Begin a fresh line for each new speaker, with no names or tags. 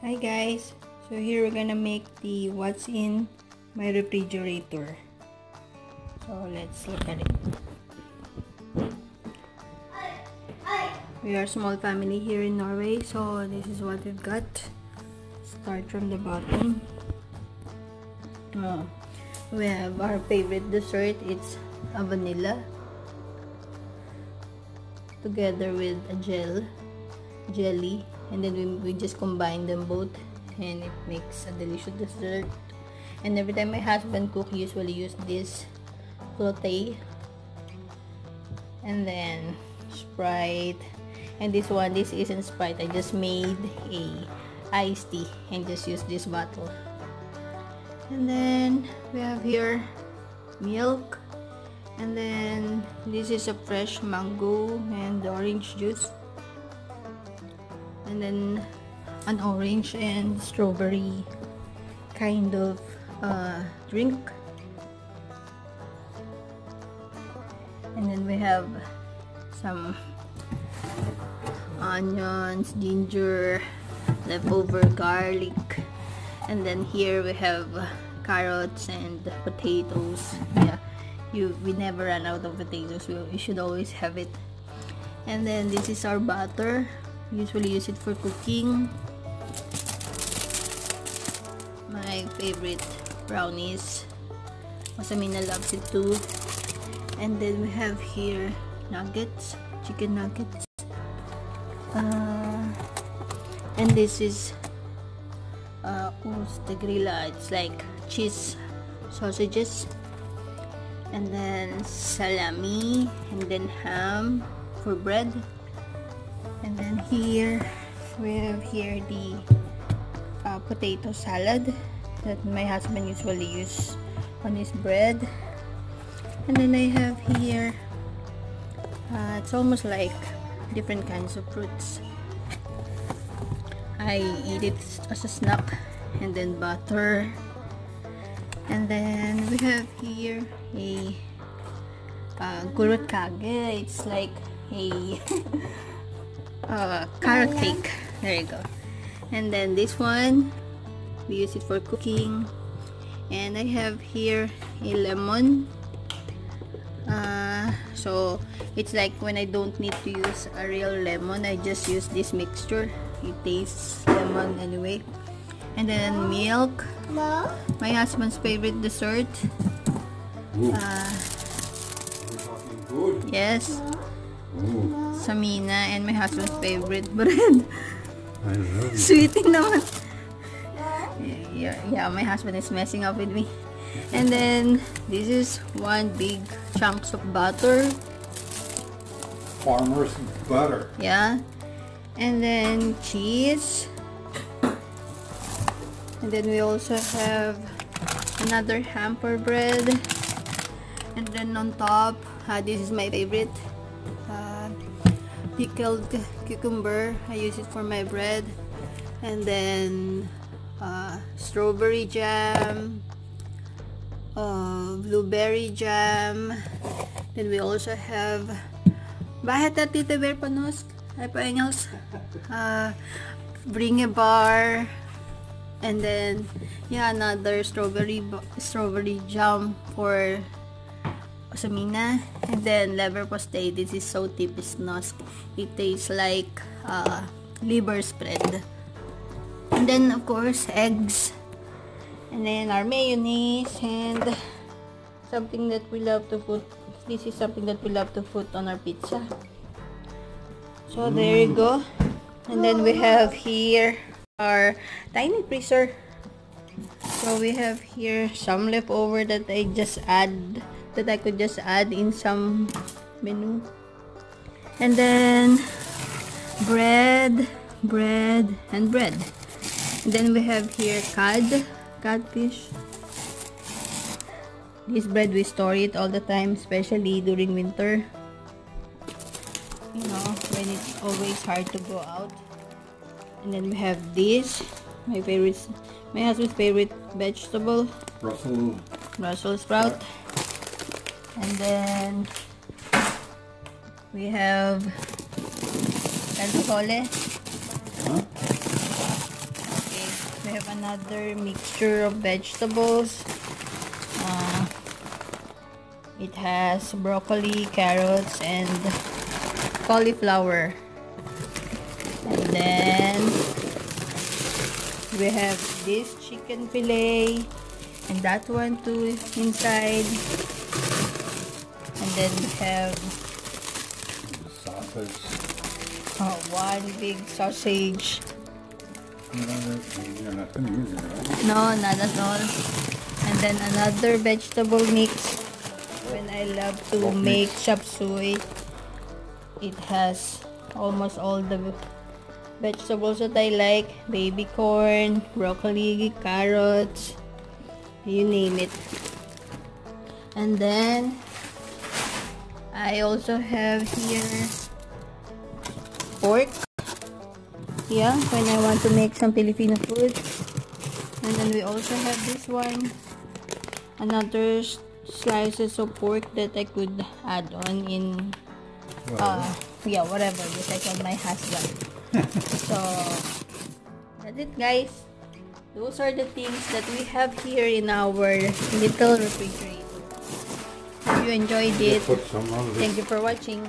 Hi guys, so here we're gonna make the what's in my refrigerator. So let's look at it. We are a small family here in Norway, so this is what we've got. Start from the bottom. We have our favorite dessert. It's a vanilla together with a jelly, and then we just combine them both and it makes a delicious dessert. And every time my husband cook, he usually use this flotte and then Sprite. And this isn't Sprite, I just made a iced tea and just use this bottle. And then we have here milk, and then this is a fresh mango and orange juice, and then an orange and strawberry kind of drink. And then we have some onions, ginger, leftover garlic, and then here we have carrots and potatoes. Yeah, we never run out of potatoes, we should always have it. And then this is our butter. We usually use it for cooking. My favorite brownies, Masamina loves it too. And then we have here nuggets, chicken nuggets, and this is grilla. It's like cheese sausages, and then salami, and then ham for bread. And then here we have here the potato salad that my husband usually use on his bread. And then I have here it's almost like different kinds of fruits. I eat it as a snack. And then butter. And then we have here a gulot kage. It's like a carrot cake. There you go. And then this one, we use it for cooking. And I have here a lemon. So it's like when I don't need to use a real lemon, I just use this mixture. It tastes lemon anyway. And then milk, my husband's favorite dessert. Yes, Samina, and my husband's favorite bread.
I love it.
Sweetie naman. Yeah, my husband is messing up with me. And then this is one big chunks of butter.
Farmer's butter.
Yeah. And then cheese. And then we also have another hamper bread. And then on top, this is my favorite, pickled cucumber. I use it for my bread. And then strawberry jam, blueberry jam. Then we also have Bakit Tita Bear panos? Ay pa Engels. Bring a bar. And then yeah, another strawberry jam for Samina. And then leverpostej. This is so typisk Nosk. It tastes like liver spread. And then of course eggs. And then our mayonnaise, and something that we love to put. This is something that we love to put on our pizza. So there you go. And then we have here our tiny freezer. So we have here some leftover that I could just add in some menu. And then bread. And then we have here catfish. This bread, we store it all the time, especially during winter, you know, when it's always hard to go out. And then we have this, my husband's favorite vegetable, Brussels sprout. And then we have calzone. another mixture of vegetables. It has broccoli, carrots, and cauliflower. And then we have this chicken fillet, and that one too inside. And then we have
Sausage.
one big sausage.
You're not gonna use it, right?
No, not at all. And then another vegetable mix. When I love to make chop suey, it has almost all the vegetables that I like. Baby corn, broccoli, carrots, you name it. And then I also have here pork. Yeah, when I want to make some Filipino food. And then we also have this one, another slices of pork that I could add on in yeah, whatever, just like on my husband. So that's it, guys. Those are the things that we have here in our little refrigerator. If you enjoyed it,
Put some on this.
thank you for watching.